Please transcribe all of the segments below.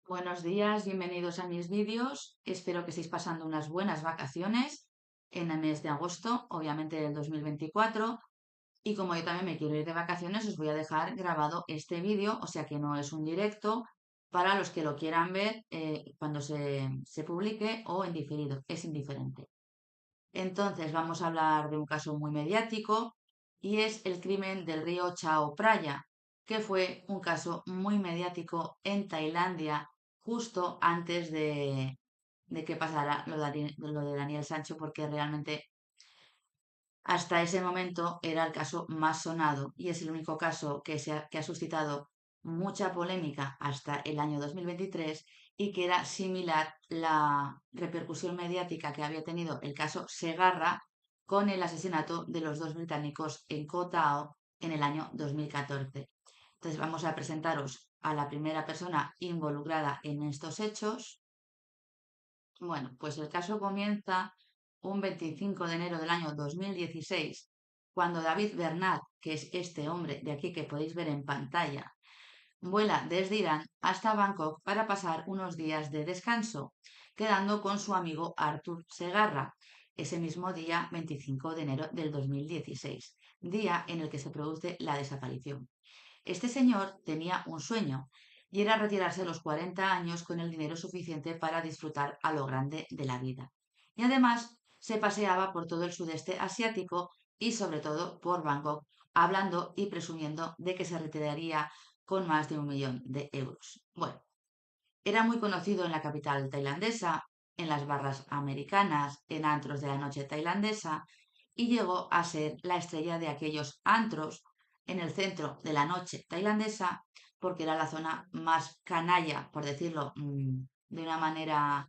Buenos días, bienvenidos a mis vídeos. Espero que estéis pasando unas buenas vacaciones en el mes de agosto, obviamente del 2024. Y como yo también me quiero ir de vacaciones, os voy a dejar grabado este vídeo, o sea que no es un directo para los que lo quieran ver cuando se publique o en diferido, es indiferente. Entonces vamos a hablar de un caso muy mediático y es el crimen del río Chao Phraya, que fue un caso muy mediático en Tailandia justo antes de que pasara lo de Daniel Sancho, porque realmente hasta ese momento era el caso más sonado y es el único caso que ha suscitado mucha polémica hasta el año 2023 y que era similar la repercusión mediática que había tenido el caso Segarra con el asesinato de los dos británicos en Koh Tao en el año 2014. Entonces vamos a presentaros a la primera persona involucrada en estos hechos. Bueno, pues el caso comienza un 25 de enero del año 2016, cuando David Bernat, que es este hombre de aquí que podéis ver en pantalla, vuela desde Irán hasta Bangkok para pasar unos días de descanso, quedando con su amigo Artur Segarra, ese mismo día 25 de enero del 2016, día en el que se produce la desaparición. Este señor tenía un sueño y era retirarse a los 40 años con el dinero suficiente para disfrutar a lo grande de la vida. Y además se paseaba por todo el sudeste asiático y sobre todo por Bangkok, hablando y presumiendo de que se retiraría con más de 1 millón de euros. Bueno, era muy conocido en la capital tailandesa, en las barras americanas, en antros de la noche tailandesa, y llegó a ser la estrella de aquellos antros en el centro de la noche tailandesa, porque era la zona más canalla, por decirlo de una manera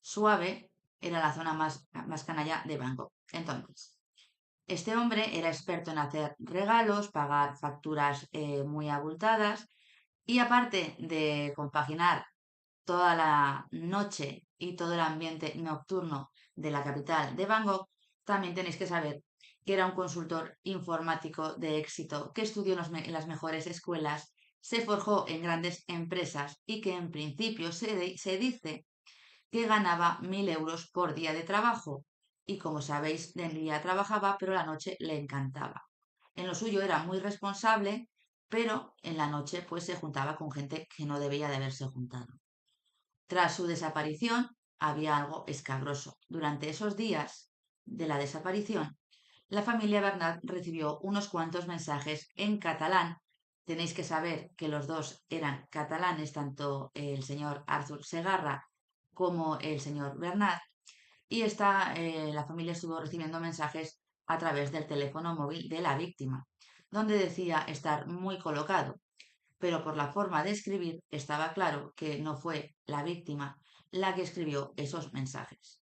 suave, era la zona más canalla de Bangkok. Entonces, este hombre era experto en hacer regalos, pagar facturas muy abultadas y aparte de compaginar toda la noche y todo el ambiente nocturno de la capital de Bangkok, también tenéis que saber que era un consultor informático de éxito, que estudió en las mejores escuelas, se forjó en grandes empresas y que en principio se dice que ganaba 1.000 euros por día de trabajo. Y como sabéis, de día trabajaba, pero la noche le encantaba. En lo suyo era muy responsable, pero en la noche pues se juntaba con gente que no debía de haberse juntado. Tras su desaparición, había algo escabroso. Durante esos días de la desaparición, la familia Bernat recibió unos cuantos mensajes en catalán. Tenéis que saber que los dos eran catalanes, tanto el señor Arthur Segarra como el señor Bernat, y la familia estuvo recibiendo mensajes a través del teléfono móvil de la víctima, donde decía estar muy colocado, pero por la forma de escribir estaba claro que no fue la víctima la que escribió esos mensajes.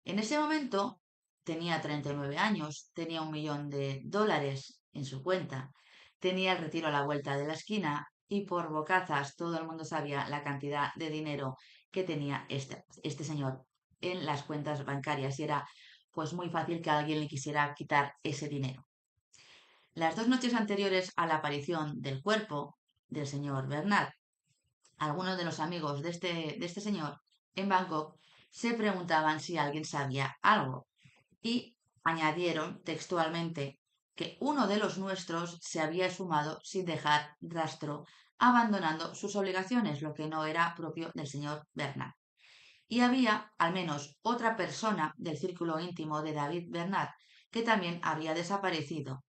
En ese momento tenía 39 años, tenía 1 millón de dólares en su cuenta, tenía el retiro a la vuelta de la esquina y por bocazas todo el mundo sabía la cantidad de dinero que tenía este señor en las cuentas bancarias y era pues muy fácil que alguien le quisiera quitar ese dinero. Las 2 noches anteriores a la aparición del cuerpo del señor Bernard, algunos de los amigos de este señor en Bangkok se preguntaban si alguien sabía algo y añadieron textualmente que uno de los nuestros se había esfumado sin dejar rastro, abandonando sus obligaciones, lo que no era propio del señor Bernard. Y había al menos otra persona del círculo íntimo de David Bernard que también había desaparecido,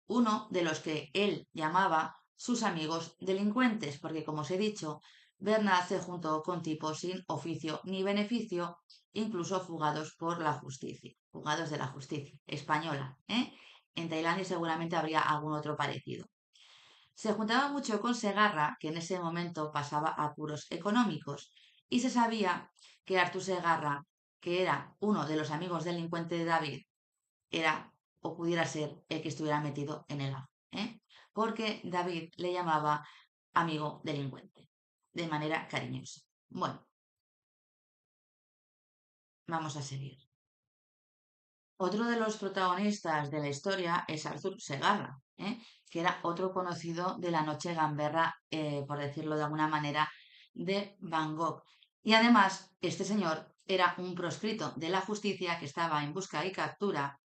uno de los que él llamaba sus amigos delincuentes, porque como os he dicho, Bernard se juntó con tipos sin oficio ni beneficio, incluso fugados por la justicia, fugados de la justicia española, ¿eh? En Tailandia seguramente habría algún otro parecido. Se juntaba mucho con Segarra, que en ese momento pasaba apuros económicos, y se sabía que Artur Segarra, que era uno de los amigos delincuentes de David, era o pudiera ser el que estuviera metido en el ajo, ¿eh? Porque David le llamaba amigo delincuente, de manera cariñosa. Bueno, vamos a seguir. Otro de los protagonistas de la historia es Arthur Segarra, que era otro conocido de la noche gamberra, por decirlo de alguna manera, de Van Gogh. Y además, este señor era un proscrito de la justicia que estaba en busca y captura,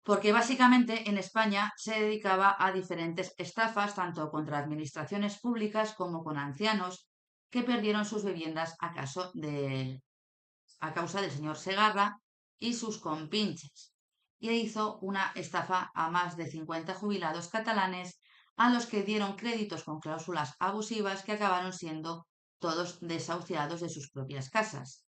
porque básicamente en España se dedicaba a diferentes estafas, tanto contra administraciones públicas como con ancianos que perdieron sus viviendas a causa del señor Segarra y sus compinches. Y hizo una estafa a más de 50 jubilados catalanes a los que dieron créditos con cláusulas abusivas que acabaron siendo todos desahuciados de sus propias casas.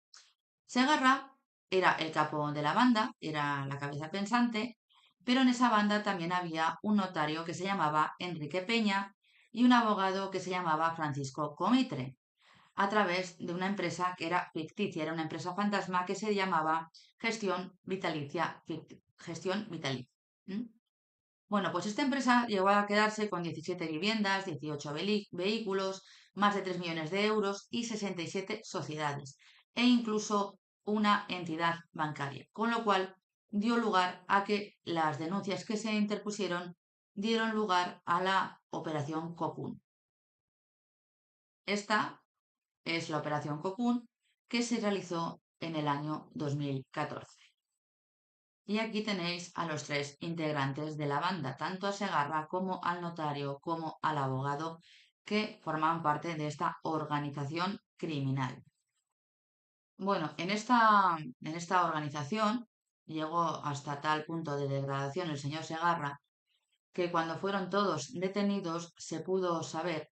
Segarra era el capo de la banda, era la cabeza pensante, pero en esa banda también había un notario que se llamaba Enrique Peña y un abogado que se llamaba Francisco Comitre, a través de una empresa que era ficticia, era una empresa fantasma que se llamaba Gestión Vitalicia. Bueno, pues esta empresa llegó a quedarse con 17 viviendas, 18 vehículos, más de 3 millones de euros y 67 sociedades, e incluso una entidad bancaria, con lo cual dio lugar a que las denuncias que se interpusieron dieron lugar a la Operación Cocoon. Esta es la Operación Cocoon que se realizó en el año 2014. Y aquí tenéis a los tres integrantes de la banda, tanto a Segarra como al notario como al abogado que forman parte de esta organización criminal. Bueno, en esta organización llegó hasta tal punto de degradación el señor Segarra que cuando fueron todos detenidos se pudo saber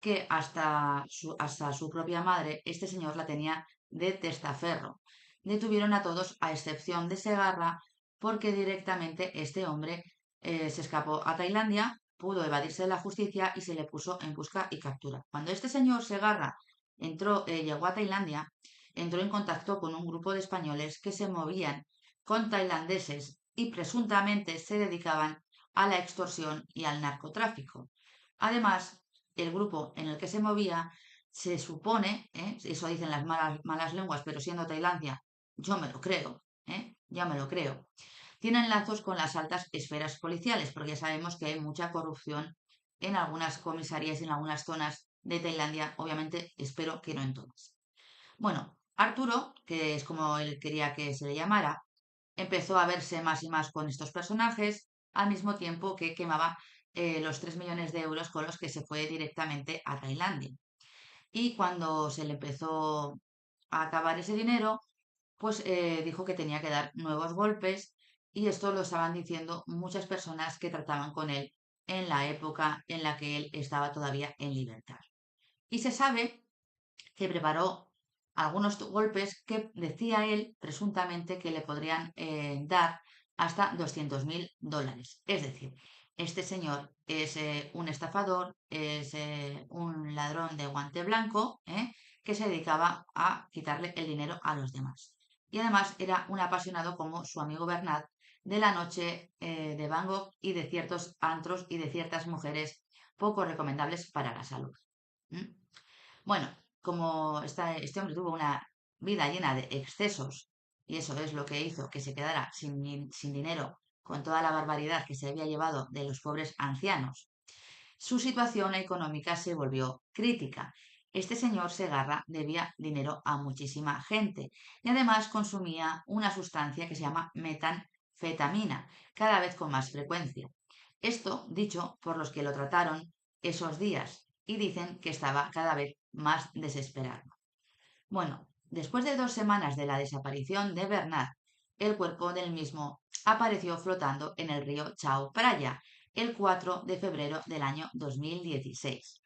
que hasta su propia madre, este señor la tenía de testaferro. Detuvieron a todos a excepción de Segarra porque directamente este hombre se escapó a Tailandia, pudo evadirse de la justicia y se le puso en busca y captura. Cuando este señor Segarra llegó a Tailandia, entró en contacto con un grupo de españoles que se movían con tailandeses y presuntamente se dedicaban a la extorsión y al narcotráfico. Además, el grupo en el que se movía se supone, eso dicen las malas lenguas, pero siendo Tailandia, yo me lo creo, ya me lo creo, tienen lazos con las altas esferas policiales, porque ya sabemos que hay mucha corrupción en algunas comisarías y en algunas zonas de Tailandia, obviamente espero que no en todas. Bueno, Arturo, que es como él quería que se le llamara, empezó a verse más y más con estos personajes, al mismo tiempo que quemaba los 3 millones de euros con los que se fue directamente a Tailandia. Y cuando se le empezó a acabar ese dinero, pues dijo que tenía que dar nuevos golpes y esto lo estaban diciendo muchas personas que trataban con él en la época en la que él estaba todavía en libertad. Y se sabe que preparó algunos golpes que decía él presuntamente que le podrían dar hasta 200.000 dólares. Es decir, este señor es un estafador, es un ladrón de guante blanco que se dedicaba a quitarle el dinero a los demás. Y además era un apasionado como su amigo Bernat de la noche de Van Gogh y de ciertos antros y de ciertas mujeres poco recomendables para la salud. ¿Mm? Bueno, como este hombre tuvo una vida llena de excesos, y eso es lo que hizo que se quedara sin dinero con toda la barbaridad que se había llevado de los pobres ancianos, su situación económica se volvió crítica. Este señor Segarra debía dinero a muchísima gente y además consumía una sustancia que se llama metanfetamina, cada vez con más frecuencia. Esto dicho por los que lo trataron esos días y dicen que estaba cada vez más desesperado. Bueno, después de 2 semanas de la desaparición de Bernat, el cuerpo del mismo apareció flotando en el río Chao Phraya el 4 de febrero del año 2016,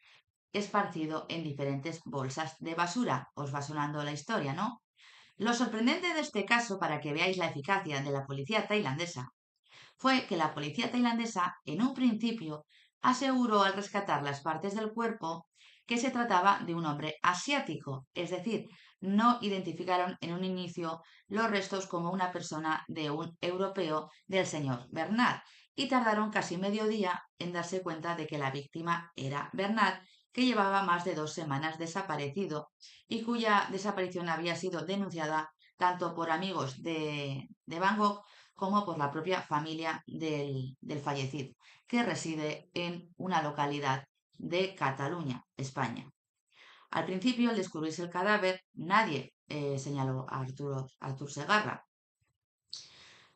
esparcido en diferentes bolsas de basura. Os va sonando la historia, ¿no? Lo sorprendente de este caso, para que veáis la eficacia de la policía tailandesa, fue que la policía tailandesa, en un principio, aseguró al rescatar las partes del cuerpo que se trataba de un hombre asiático, es decir, no identificaron en un inicio los restos como una persona de un europeo del señor Bernat y tardaron casi medio día en darse cuenta de que la víctima era Bernat, que llevaba más de 2 semanas desaparecido y cuya desaparición había sido denunciada tanto por amigos de Van Gogh como por la propia familia del fallecido, que reside en una localidad de Cataluña, España. Al principio, al descubrirse el cadáver, nadie señaló a Artur Segarra.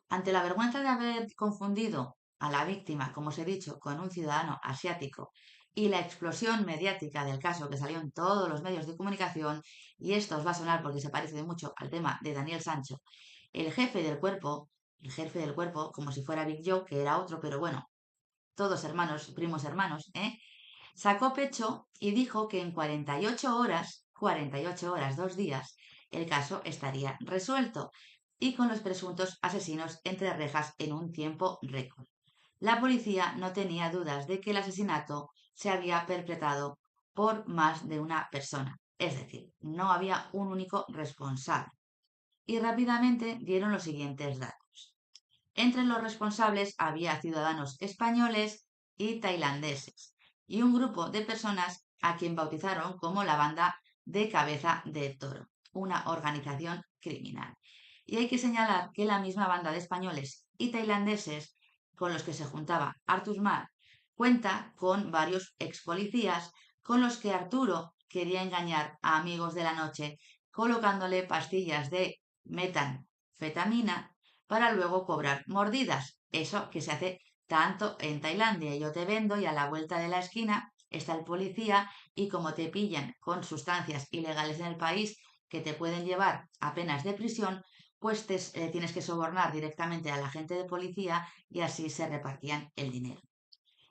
Ante la vergüenza de haber confundido a la víctima, como os he dicho, con un ciudadano asiático y la explosión mediática del caso que salió en todos los medios de comunicación, y esto os va a sonar porque se parece mucho al tema de Daniel Sancho, el jefe del cuerpo, como si fuera Big Joe, que era otro, pero bueno, todos hermanos, primos hermanos, sacó pecho y dijo que en 48 horas, 2 días, el caso estaría resuelto y con los presuntos asesinos entre rejas en un tiempo récord. La policía no tenía dudas de que el asesinato se había perpetrado por más de una persona, es decir, no había un único responsable. Y rápidamente dieron los siguientes datos. Entre los responsables había ciudadanos españoles y tailandeses y un grupo de personas a quien bautizaron como la banda de Cabeza de Toro, una organización criminal. Y hay que señalar que la misma banda de españoles y tailandeses con los que se juntaba Artur Mas cuenta con varios ex policías con los que Arturo quería engañar a amigos de la noche colocándole pastillas de metanfetamina para luego cobrar mordidas. Eso que se hace tanto en Tailandia. Yo te vendo y a la vuelta de la esquina está el policía y como te pillan con sustancias ilegales en el país que te pueden llevar a penas de prisión, pues tienes que sobornar directamente al agente de policía y así se repartían el dinero.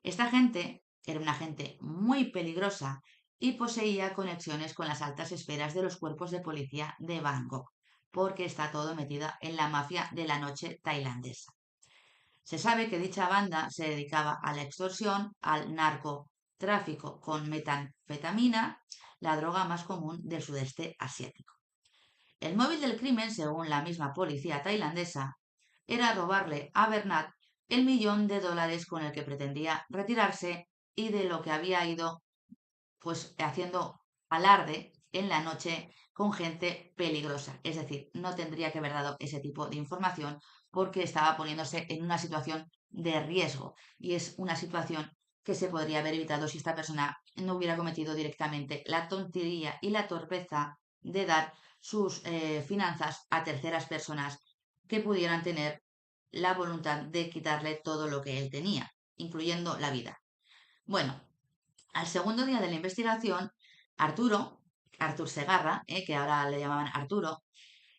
Esta gente era una gente muy peligrosa y poseía conexiones con las altas esferas de los cuerpos de policía de Bangkok, porque está todo metida en la mafia de la noche tailandesa. Se sabe que dicha banda se dedicaba a la extorsión, al narcotráfico con metanfetamina, la droga más común del sudeste asiático. El móvil del crimen, según la misma policía tailandesa, era robarle a Bernat el $1.000.000 con el que pretendía retirarse y de lo que había ido pues haciendo alarde en la noche con gente peligrosa. Es decir, no tendría que haber dado ese tipo de información porque estaba poniéndose en una situación de riesgo y es una situación que se podría haber evitado si esta persona no hubiera cometido directamente la tontería y la torpeza de dar sus finanzas a terceras personas que pudieran tener la voluntad de quitarle todo lo que él tenía, incluyendo la vida. Bueno, al segundo día de la investigación, Artur Segarra, que ahora le llamaban Arturo,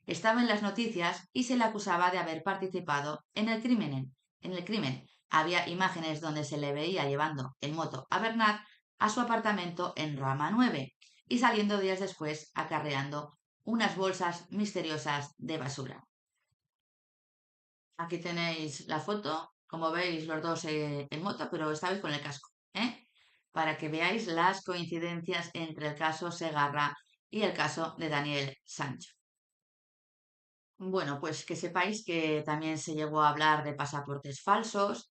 estaba en las noticias y se le acusaba de haber participado en el crimen. Había imágenes donde se le veía llevando en moto a Bernat a su apartamento en Rama 9 y saliendo días después acarreando unas bolsas misteriosas de basura. Aquí tenéis la foto, como veis los dos en moto, pero esta vez con el casco, ¿eh? Para que veáis las coincidencias entre el caso Segarra y el caso de Daniel Sancho. Bueno, pues que sepáis que también se llegó a hablar de pasaportes falsos,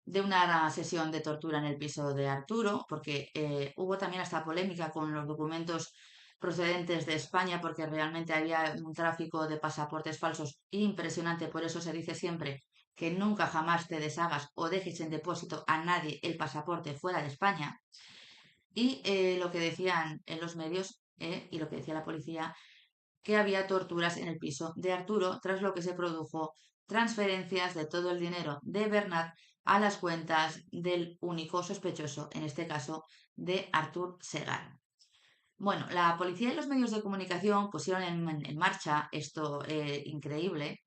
de una sesión de tortura en el piso de Arturo, porque hubo también hasta polémica con los documentos procedentes de España, porque realmente había un tráfico de pasaportes falsos impresionante. Por eso se dice siempre que nunca jamás te deshagas o dejes en depósito a nadie el pasaporte fuera de España. Y lo que decían en los medios y lo que decía la policía que había torturas en el piso de Arturo, tras lo que se produjo transferencias de todo el dinero de Bernat a las cuentas del único sospechoso, en este caso de Artur Segar. Bueno, la policía y los medios de comunicación pusieron en marcha esto increíble,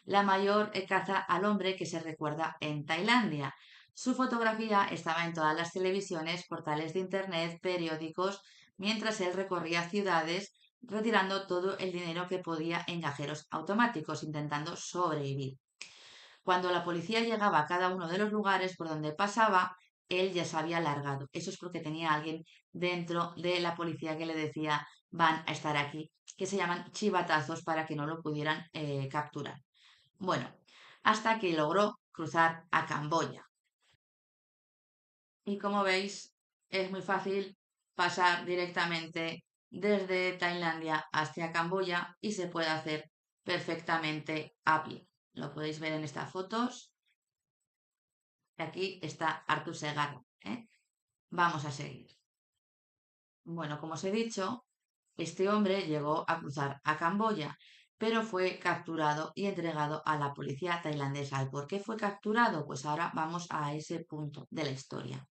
la mayor caza al hombre que se recuerda en Tailandia. Su fotografía estaba en todas las televisiones, portales de internet, periódicos, mientras él recorría ciudades retirando todo el dinero que podía en cajeros automáticos, intentando sobrevivir. Cuando la policía llegaba a cada uno de los lugares por donde pasaba, él ya se había largado. Eso es porque tenía alguien dentro de la policía que le decía van a estar aquí, que se llaman chivatazos para que no lo pudieran capturar. Bueno, hasta que logró cruzar a Camboya. Y como veis, es muy fácil pasar directamente desde Tailandia hacia Camboya y se puede hacer perfectamente a pie. Lo podéis ver en estas fotos. Aquí está Artur Segarra. Vamos a seguir. Bueno, como os he dicho, este hombre llegó a cruzar a Camboya, pero fue capturado y entregado a la policía tailandesa. ¿Y por qué fue capturado? Pues ahora vamos a ese punto de la historia.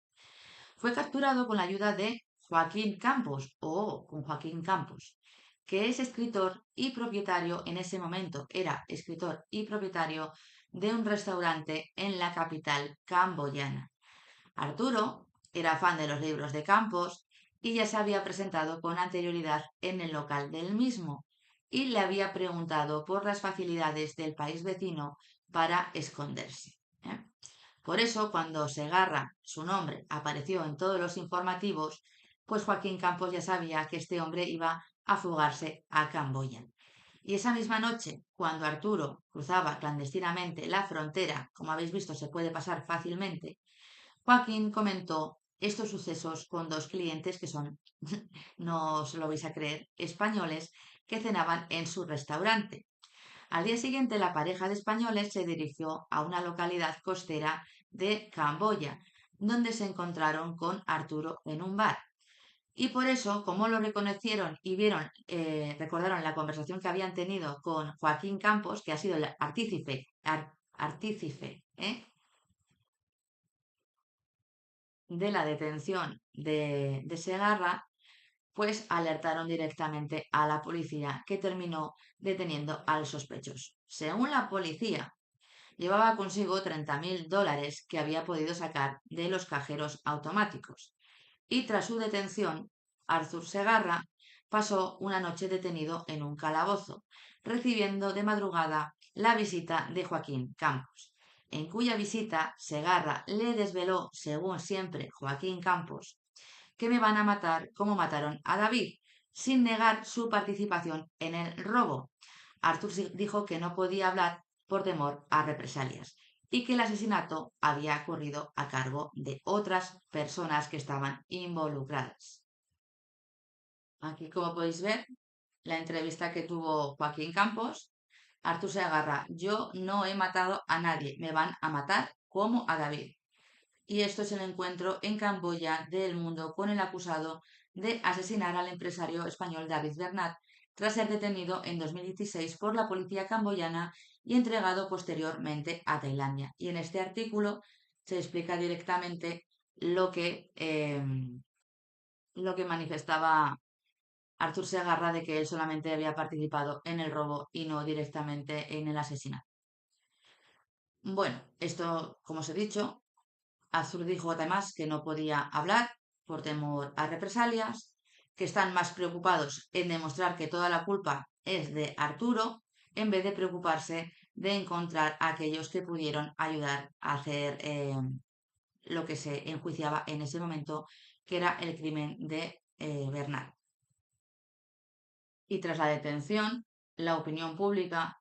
Fue capturado con la ayuda de Joaquín Campos o con Joaquín Campos, que es escritor y propietario, en ese momento era escritor y propietario de un restaurante en la capital camboyana. Arturo era fan de los libros de Campos y ya se había presentado con anterioridad en el local del mismo y le había preguntado por las facilidades del país vecino para esconderse. ¿eh? Por eso, cuando Segarra, su nombre, apareció en todos los informativos, pues Joaquín Campos ya sabía que este hombre iba a fugarse a Camboya. Y esa misma noche, cuando Arturo cruzaba clandestinamente la frontera, como habéis visto, se puede pasar fácilmente, Joaquín comentó estos sucesos con dos clientes que son, no os lo vais a creer, españoles que cenaban en su restaurante. Al día siguiente, la pareja de españoles se dirigió a una localidad costera de Camboya, donde se encontraron con Arturo en un bar. Y por eso, como lo reconocieron y vieron, recordaron la conversación que habían tenido con Joaquín Campos, que ha sido el artífice, de la detención de Segarra, pues alertaron directamente a la policía, que terminó deteniendo al sospechoso. Según la policía, llevaba consigo $30.000 que había podido sacar de los cajeros automáticos. Y tras su detención, Arthur Segarra pasó una noche detenido en un calabozo, recibiendo de madrugada la visita de Joaquín Campos, en cuya visita Segarra le desveló, según siempre Joaquín Campos, que me van a matar como mataron a David, sin negar su participación en el robo. Arthur dijo que no podía hablar por temor a represalias y que el asesinato había ocurrido a cargo de otras personas que estaban involucradas. Aquí, como podéis ver, la entrevista que tuvo Joaquín Campos, Arthur Segarra: yo no he matado a nadie, me van a matar como a David. Y esto es el encuentro en Camboya del Mundo con el acusado de asesinar al empresario español David Bernat, tras ser detenido en 2016 por la policía camboyana y entregado posteriormente a Tailandia. Y en este artículo se explica directamente lo que manifestaba Artur Segarra, de que él solamente había participado en el robo y no directamente en el asesinato. Bueno, esto, como os he dicho, Arthur dijo además que no podía hablar por temor a represalias, que están más preocupados en demostrar que toda la culpa es de Arturo, en vez de preocuparse de encontrar a aquellos que pudieron ayudar a hacer lo que se enjuiciaba en ese momento, que era el crimen de Bernal. Y tras la detención, la opinión pública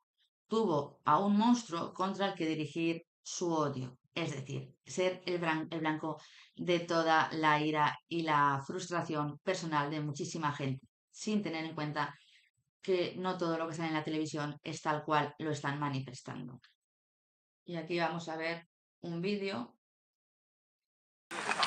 tuvo a un monstruo contra el que dirigir su odio, es decir, ser el blanco de toda la ira y la frustración personal de muchísima gente, sin tener en cuenta que no todo lo que sale en la televisión es tal cual lo están manifestando. Y aquí vamos a ver un vídeo.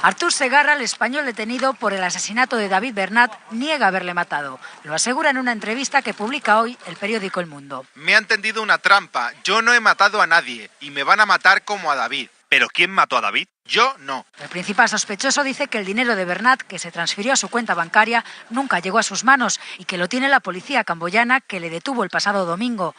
Artur Segarra, el español detenido por el asesinato de David Bernat, niega haberle matado. Lo asegura en una entrevista que publica hoy el periódico El Mundo. Me han tendido una trampa. Yo no he matado a nadie y me van a matar como a David. ¿Pero quién mató a David? Yo no. El principal sospechoso dice que el dinero de Bernat, que se transfirió a su cuenta bancaria, nunca llegó a sus manos y que lo tiene la policía camboyana, que le detuvo el pasado domingo.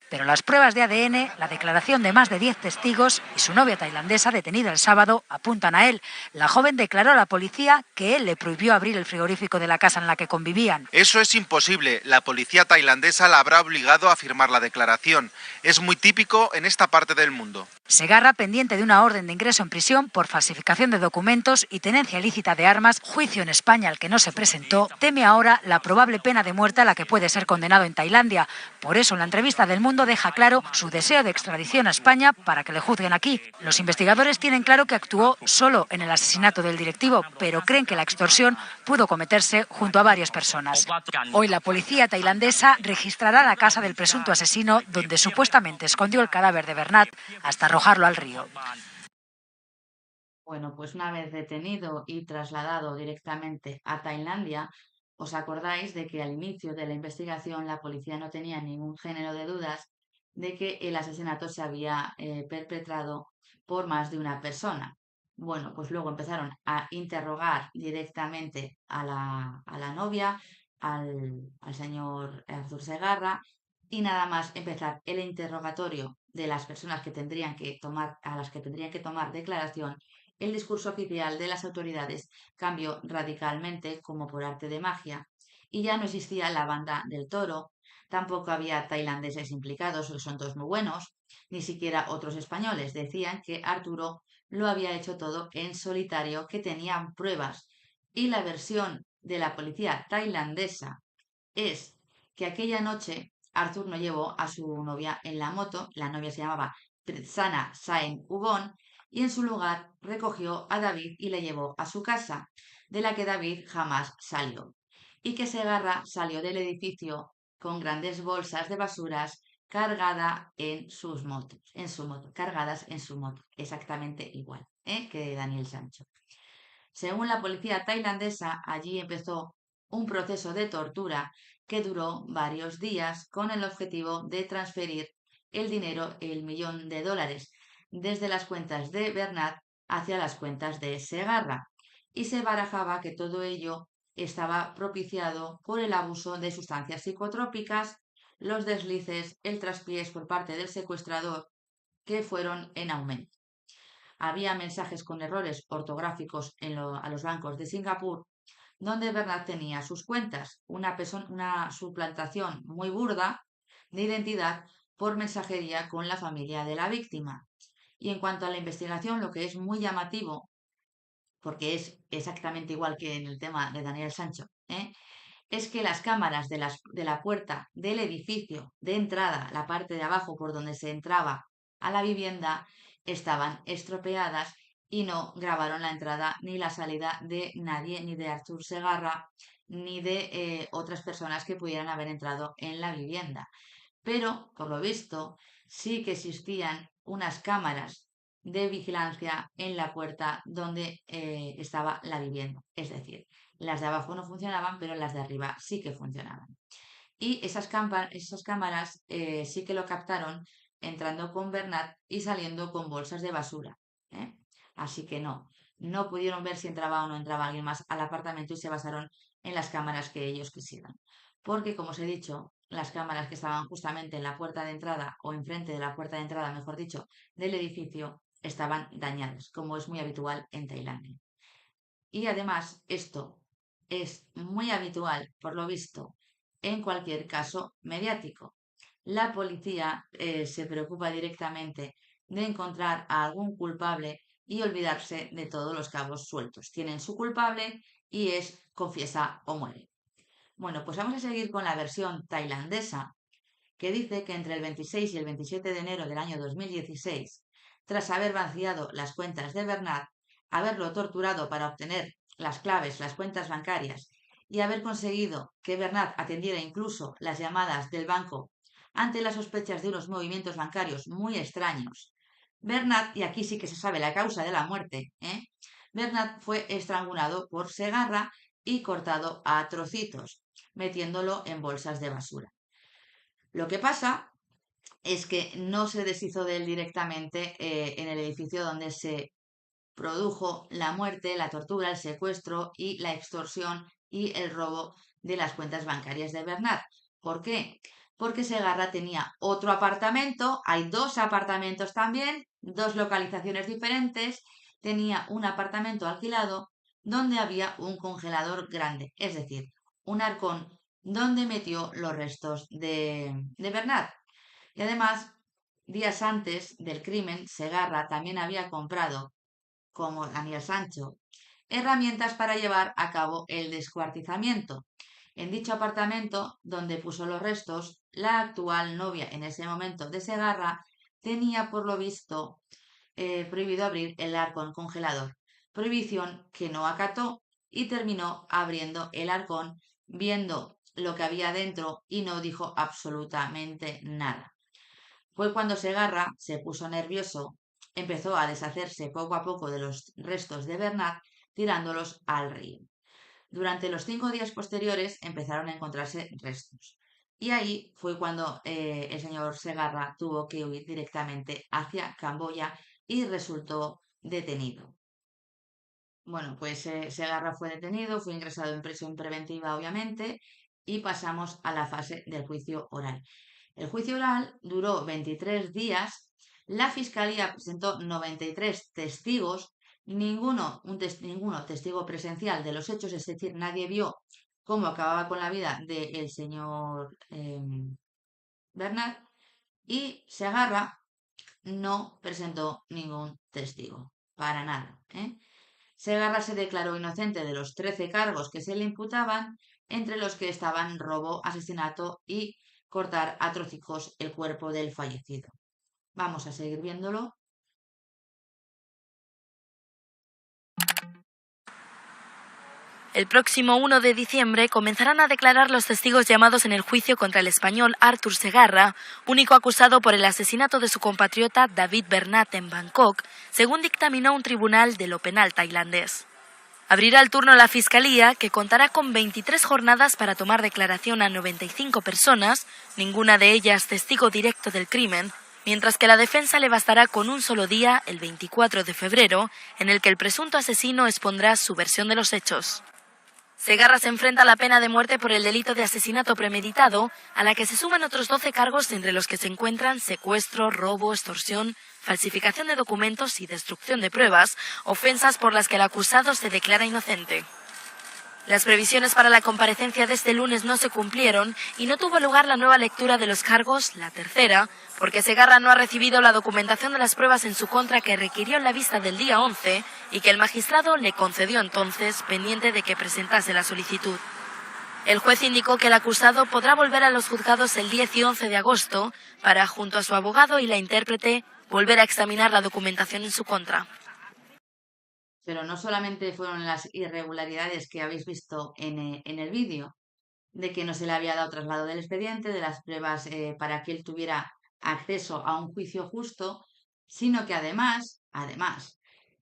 Pero las pruebas de ADN, la declaración de más de 10 testigos y su novia tailandesa detenida el sábado apuntan a él. La joven declaró a la policía que él le prohibió abrir el frigorífico de la casa en la que convivían. Eso es imposible. La policía tailandesa la habrá obligado a firmar la declaración. Es muy típico en esta parte del mundo. Segarra, pendiente de una orden de ingreso en prisión por falsificación de documentos y tenencia ilícita de armas, juicio en España al que no se presentó, teme ahora la probable pena de muerte a la que puede ser condenado en Tailandia. Por eso, en la entrevista del Mundo deja claro su deseo de extradición a España para que le juzguen aquí. Los investigadores tienen claro que actuó solo en el asesinato del directivo, pero creen que la extorsión pudo cometerse junto a varias personas. Hoy la policía tailandesa registrará la casa del presunto asesino, donde supuestamente escondió el cadáver de Bernat hasta arrojarlo al río. Bueno, pues una vez detenido y trasladado directamente a Tailandia, ¿os acordáis de que al inicio de la investigación la policía no tenía ningún género de dudas de que el asesinato se había perpetrado por más de una persona? Bueno, pues luego empezaron a interrogar directamente a la novia, al señor Artur Segarra, y nada más empezar el interrogatorio de las personas que tendrían que tomar, a las que tendrían que tomar declaración, el discurso oficial de las autoridades cambió radicalmente como por arte de magia y ya no existía la banda del Toro, tampoco había tailandeses implicados, que son todos muy buenos, ni siquiera otros españoles. Decían que Arturo lo había hecho todo en solitario, que tenían pruebas. Y la versión de la policía tailandesa es que aquella noche Arthur no llevó a su novia en la moto, la novia se llamaba Pritsana Sain Ubon, y en su lugar recogió a David y le llevó a su casa, de la que David jamás salió, y que Segarra salió del edificio con grandes bolsas de basuras cargada en sus motos, en su moto, cargadas en su moto, exactamente igual, que Daniel Sancho. Según la policía tailandesa, allí empezó un proceso de tortura que duró varios días con el objetivo de transferir el dinero, el $1.000.000, desde las cuentas de Bernat hacia las cuentas de Segarra. Y se barajaba que todo ello estaba propiciado por el abuso de sustancias psicotrópicas, los deslices, el traspiés por parte del secuestrador, que fueron en aumento. Había mensajes con errores ortográficos a los bancos de Singapur, donde Bernat tenía sus cuentas, una suplantación muy burda de identidad por mensajería con la familia de la víctima. Y en cuanto a la investigación, lo que es muy llamativo, porque es exactamente igual que en el tema de Daniel Sancho, es que las cámaras de la puerta del edificio de entrada, la parte de abajo por donde se entraba a la vivienda, estaban estropeadas y no grabaron la entrada ni la salida de nadie, ni de Artur Segarra, ni de otras personas que pudieran haber entrado en la vivienda. Pero, por lo visto, sí que existían unas cámaras de vigilancia en la puerta donde estaba la vivienda. Es decir, las de abajo no funcionaban, pero las de arriba sí que funcionaban. Y esas cámaras sí que lo captaron entrando con Bernat y saliendo con bolsas de basura. ¿eh? Así que no pudieron ver si entraba o no entraba alguien más al apartamento y se basaron en las cámaras que ellos quisieran. Porque, como os he dicho, las cámaras que estaban justamente en la puerta de entrada o enfrente de la puerta de entrada, mejor dicho, del edificio, estaban dañadas, como es muy habitual en Tailandia. Y además, esto es muy habitual, por lo visto, en cualquier caso mediático. La policía se preocupa directamente de encontrar a algún culpable y olvidarse de todos los cabos sueltos. Tienen su culpable y es confiesa o muere. Bueno, pues vamos a seguir con la versión tailandesa, que dice que entre el 26 y el 27 de enero del año 2016, tras haber vaciado las cuentas de Bernat, haberlo torturado para obtener las claves, las cuentas bancarias, y haber conseguido que Bernat atendiera incluso las llamadas del banco ante las sospechas de unos movimientos bancarios muy extraños, Bernat, y aquí sí que se sabe la causa de la muerte, Bernat fue estrangulado por Segarra y cortado a trocitos, metiéndolo en bolsas de basura. Lo que pasa es que no se deshizo de él directamente en el edificio donde se produjo la muerte, la tortura, el secuestro y la extorsión y el robo de las cuentas bancarias de Bernat. ¿Por qué? Porque Segarra tenía otro apartamento, hay dos apartamentos también, dos localizaciones diferentes, tenía un apartamento alquilado donde había un congelador grande, es decir, un arcón donde metió los restos de Bernat. Y además, días antes del crimen, Segarra también había comprado, como Daniel Sancho, herramientas para llevar a cabo el descuartizamiento. En dicho apartamento, donde puso los restos, la actual novia en ese momento de Segarra tenía, por lo visto, prohibido abrir el arcón congelador, prohibición que no acató y terminó abriendo el arcón, viendo lo que había dentro y no dijo absolutamente nada. Fue cuando Segarra se puso nervioso empezó a deshacerse poco a poco de los restos de Bernat, tirándolos al río. Durante los 5 días posteriores empezaron a encontrarse restos. Y ahí fue cuando el señor Segarra tuvo que huir directamente hacia Camboya y resultó detenido. Bueno, pues Segarra fue detenido, fue ingresado en prisión preventiva, obviamente, y pasamos a la fase del juicio oral. El juicio oral duró 23 días. La fiscalía presentó 93 testigos, ninguno testigo presencial de los hechos, es decir, nadie vio cómo acababa con la vida del señor Bernat, y Segarra no presentó ningún testigo, para nada. Segarra se declaró inocente de los 13 cargos que se le imputaban, entre los que estaban robo, asesinato y cortar a trocicos el cuerpo del fallecido. Vamos a seguir viéndolo. El próximo 1 de diciembre comenzarán a declarar los testigos llamados en el juicio contra el español Artur Segarra, único acusado por el asesinato de su compatriota David Bernat en Bangkok, según dictaminó un tribunal de lo penal tailandés. Abrirá el turno la Fiscalía, que contará con 23 jornadas para tomar declaración a 95 personas, ninguna de ellas testigo directo del crimen, mientras que la defensa le bastará con un solo día, el 24 de febrero, en el que el presunto asesino expondrá su versión de los hechos. Segarra se enfrenta a la pena de muerte por el delito de asesinato premeditado, a la que se suman otros 12 cargos entre los que se encuentran secuestro, robo, extorsión, falsificación de documentos y destrucción de pruebas, ofensas por las que el acusado se declara inocente. Las previsiones para la comparecencia de este lunes no se cumplieron y no tuvo lugar la nueva lectura de los cargos, la tercera, porque Segarra no ha recibido la documentación de las pruebas en su contra que requirió en la vista del día 11 y que el magistrado le concedió entonces, pendiente de que presentase la solicitud. El juez indicó que el acusado podrá volver a los juzgados el 10 y 11 de agosto para, junto a su abogado y la intérprete, volver a examinar la documentación en su contra. Pero no solamente fueron las irregularidades que habéis visto en el vídeo, de que no se le había dado traslado del expediente, de las pruebas para que él tuviera acceso a un juicio justo, sino que además,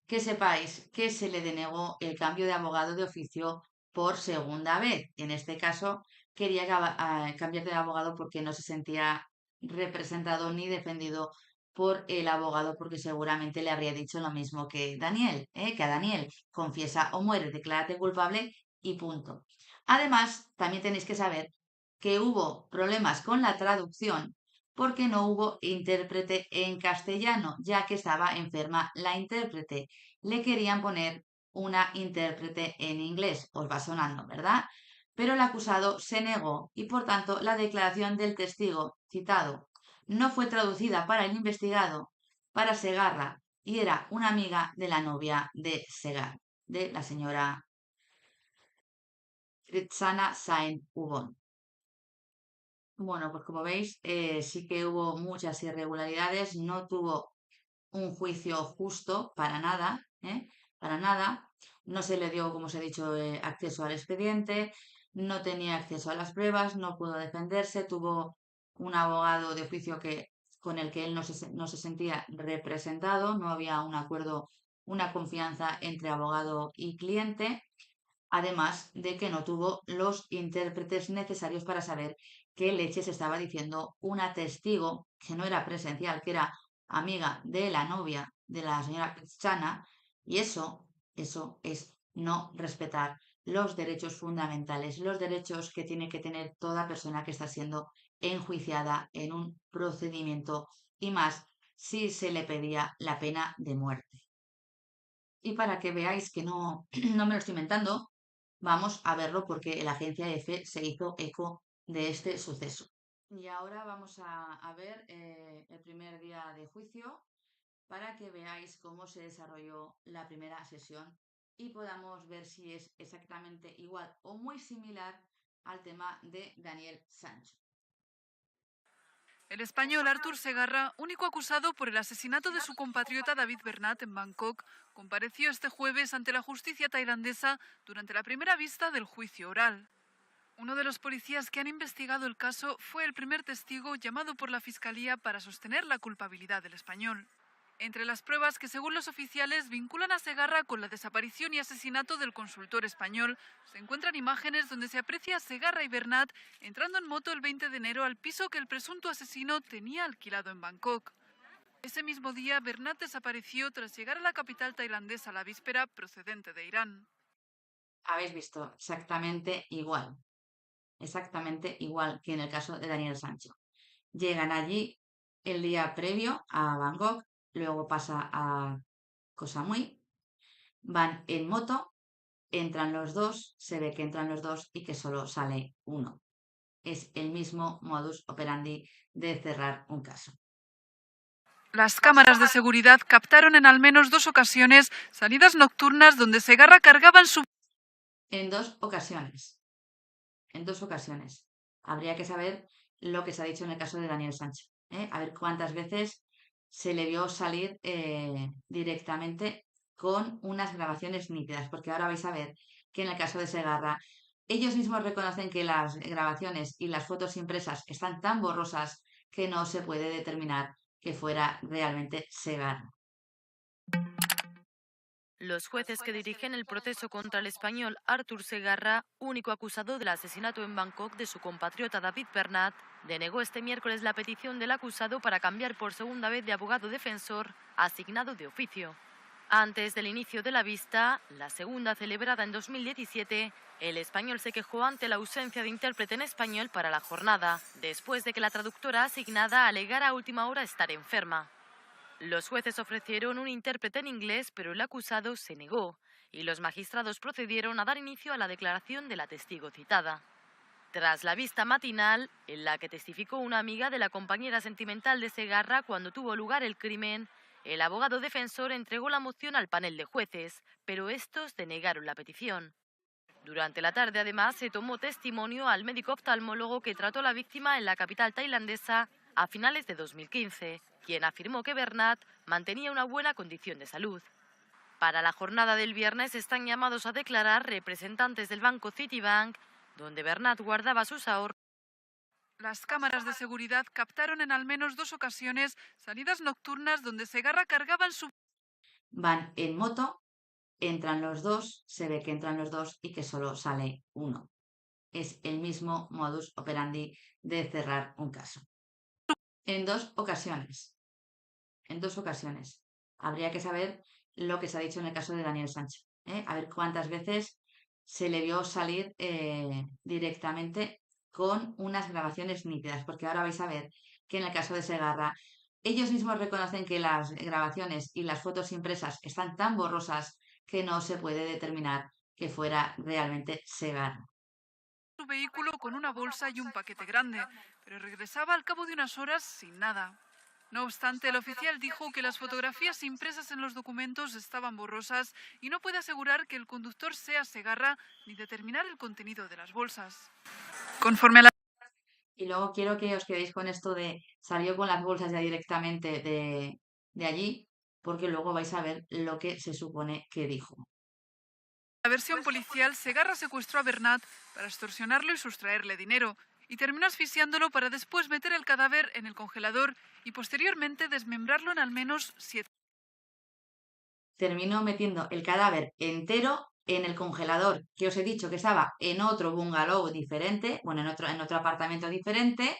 que sepáis que se le denegó el cambio de abogado de oficio por segunda vez. En este caso, quería cambiar de abogado porque no se sentía representado ni defendido por el abogado, porque seguramente le habría dicho lo mismo que Daniel, que a Daniel: confiesa o muere, declárate culpable y punto. Además, también tenéis que saber que hubo problemas con la traducción porque no hubo intérprete en castellano, ya que estaba enferma la intérprete. Le querían poner una intérprete en inglés. Os va sonando, ¿verdad? Pero el acusado se negó y, por tanto, la declaración del testigo citado no fue traducida para el investigado, para Segarra, y era una amiga de la novia de Segarra, de la señora Ritsana Sain Ubon. Bueno, pues como veis, sí que hubo muchas irregularidades, no tuvo un juicio justo para nada, para nada. No se le dio, como os he dicho, acceso al expediente, no tenía acceso a las pruebas, no pudo defenderse, tuvo un abogado de oficio con el que él no se sentía representado, no había un acuerdo, una confianza entre abogado y cliente. Además de que no tuvo los intérpretes necesarios para saber qué leches estaba diciendo una testigo que no era presencial, que era amiga de la novia de la señora Chana, y eso es no respetar los derechos fundamentales, los derechos que tiene que tener toda persona que está siendo enjuiciada en un procedimiento, y más si se le pedía la pena de muerte. Y para que veáis que no, no me lo estoy inventando, vamos a verlo porque la agencia EFE se hizo eco de este suceso. Y ahora vamos a ver el primer día de juicio para que veáis cómo se desarrolló la primera sesión y podamos ver si es exactamente igual o muy similar al tema de Daniel Sancho. El español Artur Segarra, único acusado por el asesinato de su compatriota David Bernat en Bangkok, compareció este jueves ante la justicia tailandesa durante la primera vista del juicio oral. Uno de los policías que han investigado el caso fue el primer testigo llamado por la Fiscalía para sostener la culpabilidad del español. Entre las pruebas que, según los oficiales, vinculan a Segarra con la desaparición y asesinato del consultor español, se encuentran imágenes donde se aprecia a Segarra y Bernat entrando en moto el 20 de enero al piso que el presunto asesino tenía alquilado en Bangkok. Ese mismo día, Bernat desapareció tras llegar a la capital tailandesa la víspera, procedente de Irán. Habéis visto exactamente igual que en el caso de Daniel Sancho. Llegan allí el día previo a Bangkok, luego pasa a Koh Samui, van en moto, entran los dos, se ve que entran los dos y que solo sale uno. Es el mismo modus operandi de cerrar un caso. Las cámaras de seguridad captaron en al menos 2 ocasiones salidas nocturnas donde Segarra cargaba en su... En dos ocasiones. Habría que saber lo que se ha dicho en el caso de Daniel Sancho. A ver cuántas veces se le vio salir directamente con unas grabaciones nítidas, porque ahora vais a ver que en el caso de Segarra, ellos mismos reconocen que las grabaciones y las fotos impresas están tan borrosas que no se puede determinar que fuera realmente Segarra. Los jueces que dirigen el proceso contra el español Artur Segarra, único acusado del asesinato en Bangkok de su compatriota David Bernat, denegó este miércoles la petición del acusado para cambiar por segunda vez de abogado defensor asignado de oficio. Antes del inicio de la vista, la segunda celebrada en 2017, el español se quejó ante la ausencia de intérprete en español para la jornada, después de que la traductora asignada alegara a última hora estar enferma. Los jueces ofrecieron un intérprete en inglés, pero el acusado se negó, y los magistrados procedieron a dar inicio a la declaración de la testigo citada. Tras la vista matinal, en la que testificó una amiga de la compañera sentimental de Segarra cuando tuvo lugar el crimen, el abogado defensor entregó la moción al panel de jueces, pero estos denegaron la petición. Durante la tarde, además, se tomó testimonio al médico oftalmólogo que trató a la víctima en la capital tailandesa a finales de 2015, quien afirmó que Bernat mantenía una buena condición de salud. Para la jornada del viernes están llamados a declarar representantes del banco Citibank, donde Bernat guardaba sus ahorros. Las cámaras de seguridad captaron en al menos 2 ocasiones salidas nocturnas donde Segarra cargaba en su... Van en moto, entran los dos, se ve que entran los dos y que solo sale uno. Es el mismo modus operandi de cerrar un caso. En dos ocasiones. Habría que saber lo que se ha dicho en el caso de Daniel Sancho. A ver cuántas veces se le vio salir directamente con unas grabaciones nítidas, porque ahora vais a ver que en el caso de Segarra, ellos mismos reconocen que las grabaciones y las fotos impresas están tan borrosas que no se puede determinar que fuera realmente Segarra. Su vehículo con una bolsa y un paquete grande, pero regresaba al cabo de unas horas sin nada. No obstante, el oficial dijo que las fotografías impresas en los documentos estaban borrosas y no puede asegurar que el conductor sea Segarra ni determinar el contenido de las bolsas. Conforme a la... Y luego quiero que os quedéis con esto de salió con las bolsas ya directamente de allí, porque luego vais a ver lo que se supone que dijo. La versión policial, Segarra secuestró a Bernat para extorsionarlo y sustraerle dinero, y terminó asfixiándolo para después meter el cadáver en el congelador y posteriormente desmembrarlo en al menos 7. Terminó metiendo el cadáver entero en el congelador, que os he dicho que estaba en otro bungalow diferente, bueno, en otro apartamento diferente,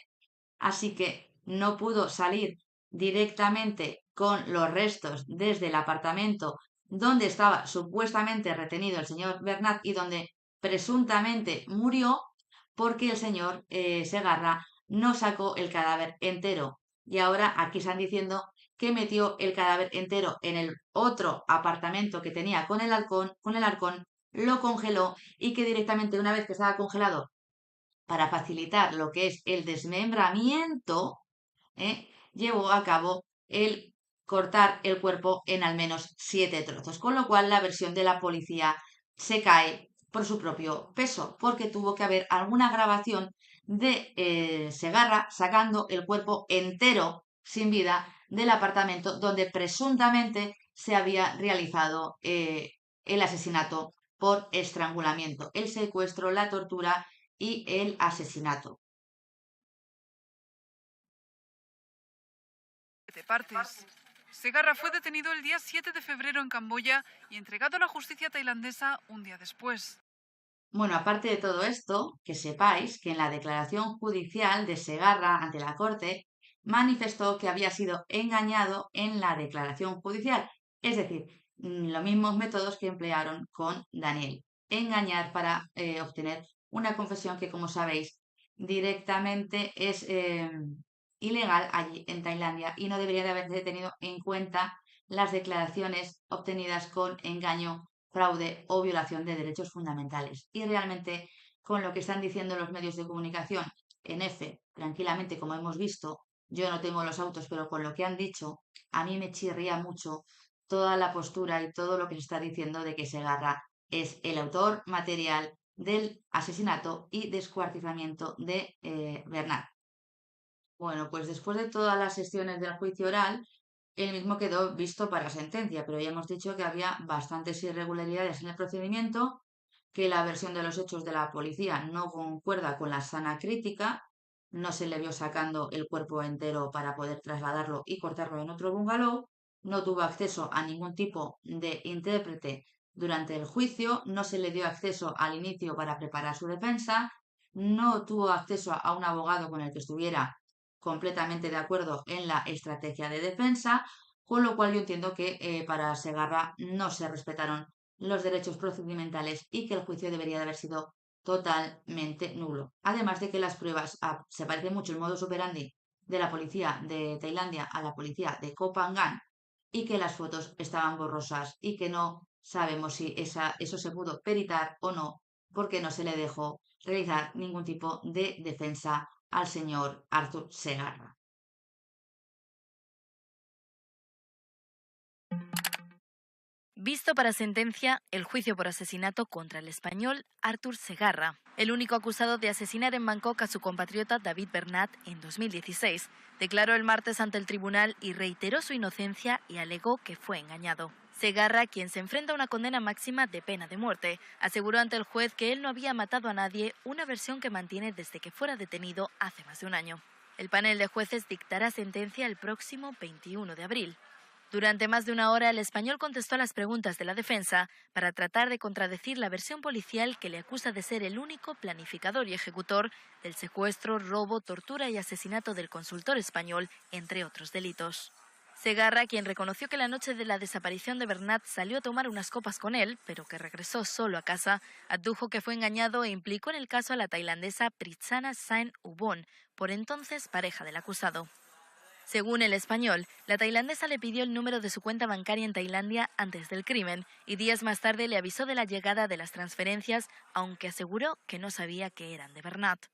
así que no pudo salir directamente con los restos desde el apartamento donde estaba supuestamente retenido el señor Bernat y donde presuntamente murió, porque el señor Segarra no sacó el cadáver entero. Y ahora aquí están diciendo que metió el cadáver entero en el otro apartamento que tenía con el halcón, lo congeló y que directamente una vez que estaba congelado, para facilitar lo que es el desmembramiento, llevó a cabo el cortar el cuerpo en al menos 7 trozos, con lo cual la versión de la policía se cae por su propio peso, porque tuvo que haber alguna grabación de Segarra sacando el cuerpo entero sin vida del apartamento donde presuntamente se había realizado el asesinato por estrangulamiento, el secuestro, la tortura y el asesinato. Partes. Segarra fue detenido el día 7 de febrero en Camboya y entregado a la justicia tailandesa un día después. Bueno, aparte de todo esto, que sepáis que en la declaración judicial de Segarra ante la Corte manifestó que había sido engañado en la declaración judicial, es decir, los mismos métodos que emplearon con Daniel, engañar para obtener una confesión que, como sabéis, directamente es ilegal allí en Tailandia y no debería de haberse tenido en cuenta las declaraciones obtenidas con engaño, fraude o violación de derechos fundamentales. Y realmente, con lo que están diciendo los medios de comunicación en F, tranquilamente, como hemos visto, yo no tengo los autos, pero con lo que han dicho, a mí me chirría mucho toda la postura y todo lo que se está diciendo de que Segarra es el autor material del asesinato y descuartizamiento de Bernat. Bueno, pues después de todas las sesiones del juicio oral, el mismo quedó visto para sentencia, pero ya hemos dicho que había bastantes irregularidades en el procedimiento, que la versión de los hechos de la policía no concuerda con la sana crítica, no se le vio sacando el cuerpo entero para poder trasladarlo y cortarlo en otro bungalow, no tuvo acceso a ningún tipo de intérprete durante el juicio, no se le dio acceso al inicio para preparar su defensa, no tuvo acceso a un abogado con el que estuviera completamente de acuerdo en la estrategia de defensa, con lo cual yo entiendo que para Segarra no se respetaron los derechos procedimentales y que el juicio debería de haber sido totalmente nulo. Además de que las pruebas se parece mucho el modus operandi de la policía de Tailandia a la policía de Koh Phangan y que las fotos estaban borrosas y que no sabemos si eso se pudo peritar o no, porque no se le dejó realizar ningún tipo de defensa al señor Artur Segarra. Visto para sentencia el juicio por asesinato contra el español Artur Segarra, el único acusado de asesinar en Bangkok a su compatriota David Bernat en 2016. Declaró el martes ante el tribunal y reiteró su inocencia y alegó que fue engañado. Segarra, quien se enfrenta a una condena máxima de pena de muerte, aseguró ante el juez que él no había matado a nadie, una versión que mantiene desde que fuera detenido hace más de un año. El panel de jueces dictará sentencia el próximo 21 de abril. Durante más de una hora, el español contestó a las preguntas de la defensa para tratar de contradecir la versión policial que le acusa de ser el único planificador y ejecutor del secuestro, robo, tortura y asesinato del consultor español, entre otros delitos. Segarra, quien reconoció que la noche de la desaparición de Bernat salió a tomar unas copas con él, pero que regresó solo a casa, adujo que fue engañado e implicó en el caso a la tailandesa Prithana Sain Ubon, por entonces pareja del acusado. Según el español, la tailandesa le pidió el número de su cuenta bancaria en Tailandia antes del crimen y días más tarde le avisó de la llegada de las transferencias, aunque aseguró que no sabía que eran de Bernat.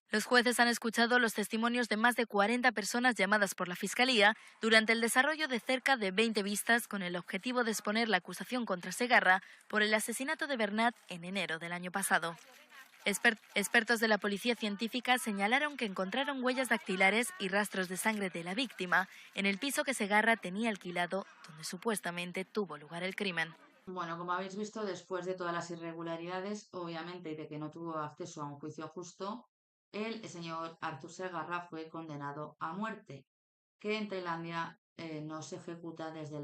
Los jueces han escuchado los testimonios de más de 40 personas llamadas por la Fiscalía durante el desarrollo de cerca de 20 vistas con el objetivo de exponer la acusación contra Segarra por el asesinato de Bernat en enero del año pasado. Expertos de la policía científica señalaron que encontraron huellas dactilares y rastros de sangre de la víctima en el piso que Segarra tenía alquilado, donde supuestamente tuvo lugar el crimen. Bueno, como habéis visto, después de todas las irregularidades, obviamente, y de que no tuvo acceso a un juicio justo, el señor Artur Segarra fue condenado a muerte, que en Tailandia no se ejecuta desde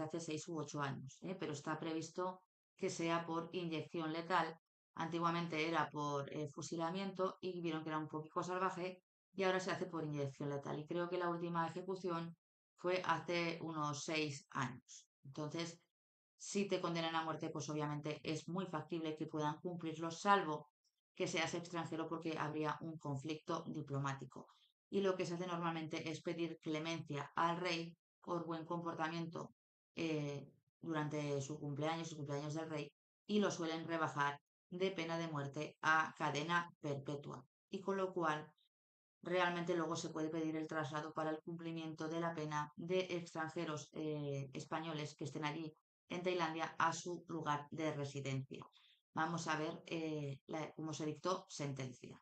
hace 6 u 8 años, pero está previsto que sea por inyección letal. Antiguamente era por fusilamiento y vieron que era un poquito salvaje y ahora se hace por inyección letal. Y creo que la última ejecución fue hace unos 6 años. Entonces, si te condenan a muerte, pues obviamente es muy factible que puedan cumplirlo, salvo que seas extranjero porque habría un conflicto diplomático. Y lo que se hace normalmente es pedir clemencia al rey por buen comportamiento durante su cumpleaños del rey, y lo suelen rebajar de pena de muerte a cadena perpetua. Y con lo cual realmente luego se puede pedir el traslado para el cumplimiento de la pena de extranjeros españoles que estén allí en Tailandia a su lugar de residencia. Vamos a ver cómo se dictó sentencia.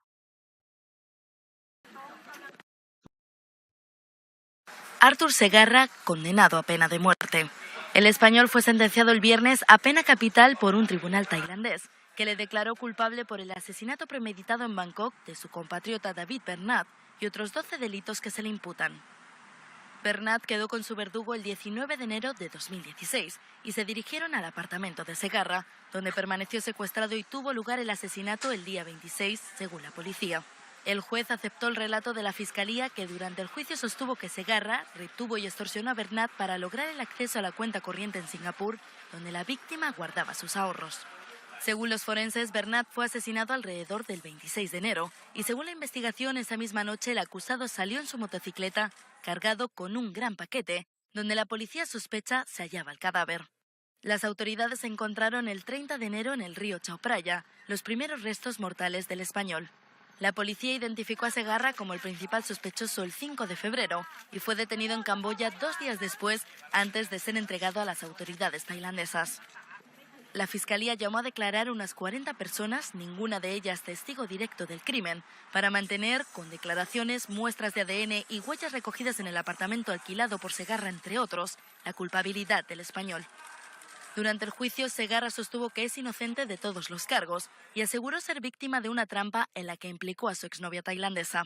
Artur Segarra, condenado a pena de muerte. El español fue sentenciado el viernes a pena capital por un tribunal tailandés, que le declaró culpable por el asesinato premeditado en Bangkok de su compatriota David Bernat y otros 12 delitos que se le imputan. Bernat quedó con su verdugo el 19 de enero de 2016 y se dirigieron al apartamento de Segarra, donde permaneció secuestrado y tuvo lugar el asesinato el día 26, según la policía. El juez aceptó el relato de la fiscalía, que durante el juicio sostuvo que Segarra retuvo y extorsionó a Bernat para lograr el acceso a la cuenta corriente en Singapur, donde la víctima guardaba sus ahorros. Según los forenses, Bernat fue asesinado alrededor del 26 de enero y según la investigación, esa misma noche el acusado salió en su motocicleta cargado con un gran paquete, donde la policía sospecha se hallaba el cadáver. Las autoridades encontraron el 30 de enero en el río Chao Phraya los primeros restos mortales del español. La policía identificó a Segarra como el principal sospechoso el 5 de febrero y fue detenido en Camboya 2 días después, antes de ser entregado a las autoridades tailandesas. La fiscalía llamó a declarar unas 40 personas, ninguna de ellas testigo directo del crimen, para mantener, con declaraciones, muestras de ADN y huellas recogidas en el apartamento alquilado por Segarra, entre otros, la culpabilidad del español. Durante el juicio, Segarra sostuvo que es inocente de todos los cargos y aseguró ser víctima de una trampa en la que implicó a su exnovia tailandesa.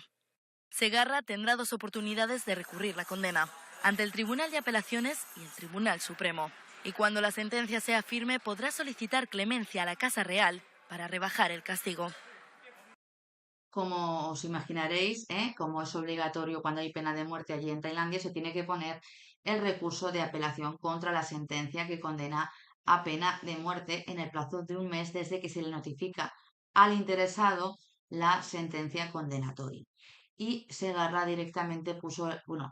Segarra tendrá 2 oportunidades de recurrir la condena, ante el Tribunal de Apelaciones y el Tribunal Supremo. Y cuando la sentencia sea firme, podrá solicitar clemencia a la Casa Real para rebajar el castigo. Como os imaginaréis, como es obligatorio cuando hay pena de muerte allí en Tailandia, se tiene que poner el recurso de apelación contra la sentencia que condena a pena de muerte en el plazo de un mes desde que se le notifica al interesado la sentencia condenatoria. Y Segarra directamente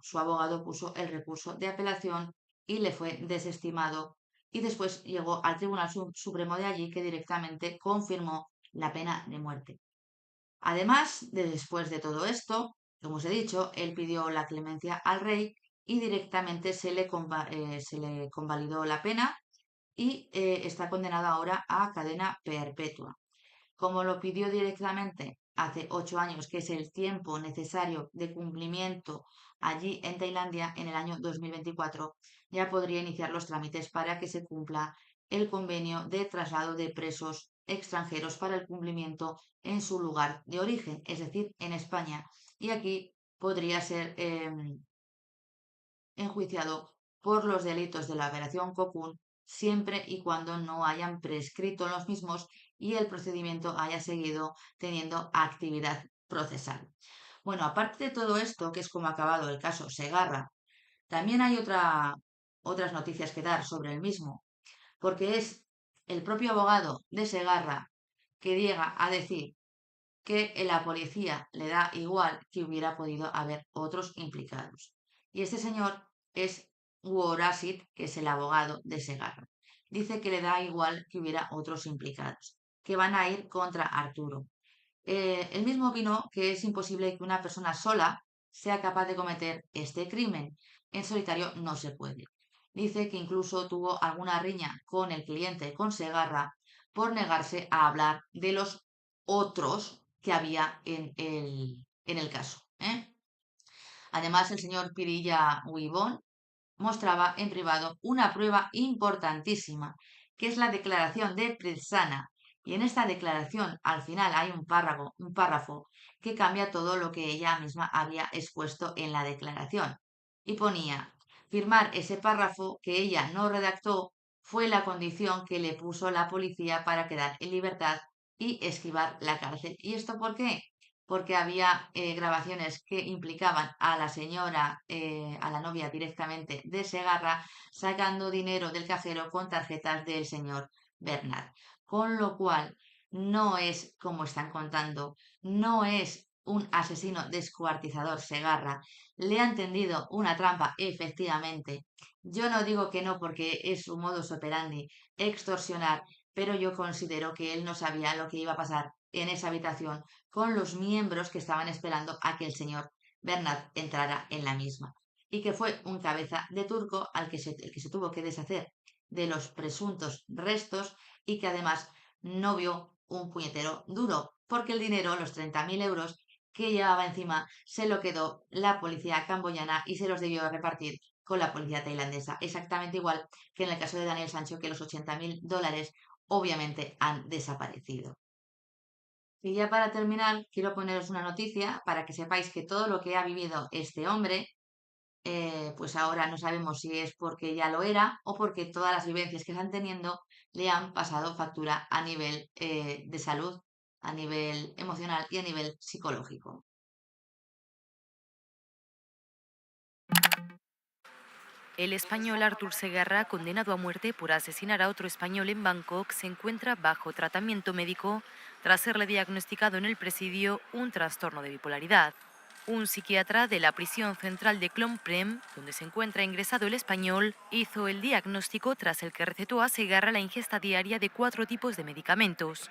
su abogado puso el recurso de apelación y le fue desestimado. Y después llegó al Tribunal Supremo de allí, que directamente confirmó la pena de muerte. Además, después de todo esto, como os he dicho, él pidió la clemencia al rey y directamente se le convalidó la pena y está condenado ahora a cadena perpetua. Como lo pidió directamente hace 8 años, que es el tiempo necesario de cumplimiento allí en Tailandia en el año 2024, ya podría iniciar los trámites para que se cumpla el convenio de traslado de presos extranjeros para el cumplimiento en su lugar de origen, es decir, en España. Y aquí podría ser enjuiciado por los delitos de la Operación Cocoon siempre y cuando no hayan prescrito los mismos y el procedimiento haya seguido teniendo actividad procesal. Bueno, aparte de todo esto, que es como ha acabado el caso Segarra, también hay otras noticias que dar sobre el mismo, porque es el propio abogado de Segarra que llega a decir que la policía le da igual que hubiera podido haber otros implicados. Y este señor es Worasit, que es el abogado de Segarra. Dice que le da igual que hubiera otros implicados, que van a ir contra Arturo. Él mismo opinó que es imposible que una persona sola sea capaz de cometer este crimen. En solitario no se puede. Dice que incluso tuvo alguna riña con el cliente, con Segarra, por negarse a hablar de los otros que había en el caso. Además, el señor Pirilla Huibón mostraba en privado una prueba importantísima, que es la declaración de Pritsana. Y en esta declaración, al final, hay un párrafo que cambia todo lo que ella misma había expuesto en la declaración. Y ponía, firmar ese párrafo que ella no redactó fue la condición que le puso la policía para quedar en libertad y esquivar la cárcel. ¿Y esto por qué? Porque había grabaciones que implicaban a la señora, a la novia directamente de Segarra, sacando dinero del cajero con tarjetas del señor Bernat. Con lo cual, no es como están contando, no es un asesino descuartizador Segarra, le han tendido una trampa efectivamente. Yo no digo que no porque es su modus operandi extorsionar, pero yo considero que él no sabía lo que iba a pasar en esa habitación con los miembros que estaban esperando a que el señor Bernat entrara en la misma. Y que fue un cabeza de turco el que se tuvo que deshacer de los presuntos restos y que además no vio un puñetero duro, porque el dinero, los 30.000 euros que llevaba encima, se lo quedó la policía camboyana y se los debió repartir con la policía tailandesa. Exactamente igual que en el caso de Daniel Sancho, que los 80.000 dólares obviamente han desaparecido. Y ya para terminar, quiero poneros una noticia para que sepáis que todo lo que ha vivido este hombre pues ahora no sabemos si es porque ya lo era o porque todas las vivencias que están teniendo le han pasado factura a nivel de salud, a nivel emocional y a nivel psicológico. El español Artur Segarra, condenado a muerte por asesinar a otro español en Bangkok, se encuentra bajo tratamiento médico tras serle diagnosticado en el presidio un trastorno de bipolaridad. Un psiquiatra de la prisión central de Phnom Penh, donde se encuentra ingresado el español, hizo el diagnóstico tras el que recetó a Segarra la ingesta diaria de 4 tipos de medicamentos.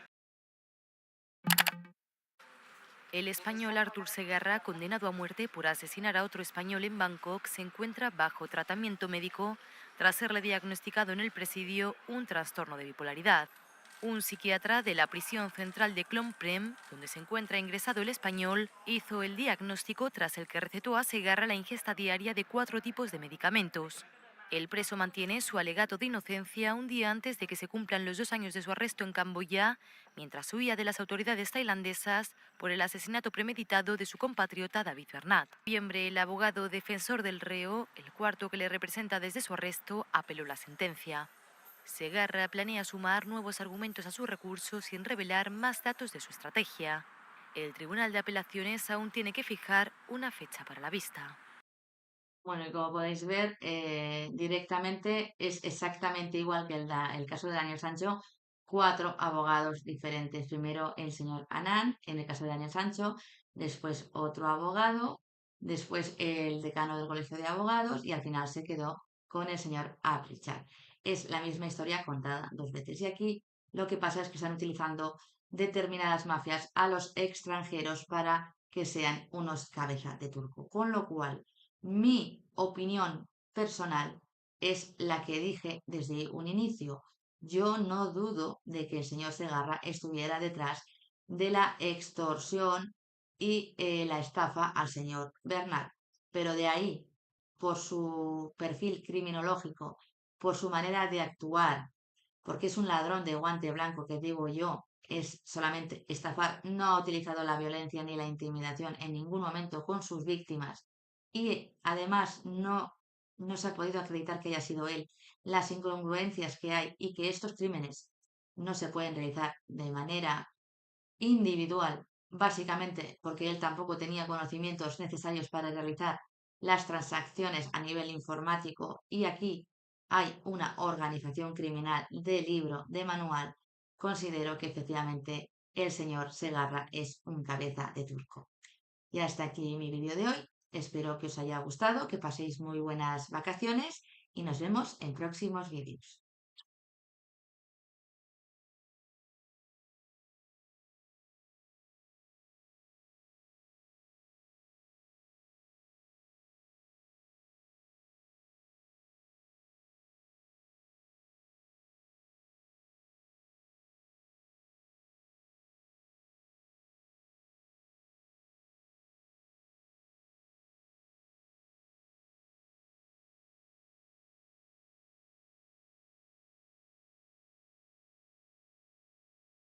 El español Artur Segarra, condenado a muerte por asesinar a otro español en Bangkok, se encuentra bajo tratamiento médico tras serle diagnosticado en el presidio un trastorno de bipolaridad. Un psiquiatra de la prisión central de Phnom Penh, donde se encuentra ingresado el español, hizo el diagnóstico tras el que recetó a Segarra la ingesta diaria de 4 tipos de medicamentos. El preso mantiene su alegato de inocencia un día antes de que se cumplan los 2 años de su arresto en Camboya, mientras huía de las autoridades tailandesas por el asesinato premeditado de su compatriota David Bernat. En noviembre, el abogado defensor del reo, el cuarto que le representa desde su arresto, apeló la sentencia. Segarra planea sumar nuevos argumentos a su recurso sin revelar más datos de su estrategia. El Tribunal de Apelaciones aún tiene que fijar una fecha para la vista. Bueno, y como podéis ver, directamente es exactamente igual que el caso de Daniel Sancho, 4 abogados diferentes. Primero el señor Anand, en el caso de Daniel Sancho, después otro abogado, después el decano del Colegio de Abogados y al final se quedó con el señor Pritchard. Es la misma historia contada 2 veces. Y aquí lo que pasa es que están utilizando determinadas mafias a los extranjeros para que sean unos cabeza de turco. Con lo cual, mi opinión personal es la que dije desde un inicio. Yo no dudo de que el señor Segarra estuviera detrás de la extorsión y la estafa al señor Bernard. Pero de ahí, por su perfil criminológico, por su manera de actuar, porque es un ladrón de guante blanco, que digo yo, es solamente estafar, no ha utilizado la violencia ni la intimidación en ningún momento con sus víctimas y además no se ha podido acreditar que haya sido él, las incongruencias que hay y que estos crímenes no se pueden realizar de manera individual, básicamente porque él tampoco tenía conocimientos necesarios para realizar las transacciones a nivel informático y aquí hay una organización criminal de libro, de manual, considero que efectivamente el señor Segarra es un cabeza de turco. Y hasta aquí mi vídeo de hoy. Espero que os haya gustado, que paséis muy buenas vacaciones y nos vemos en próximos vídeos.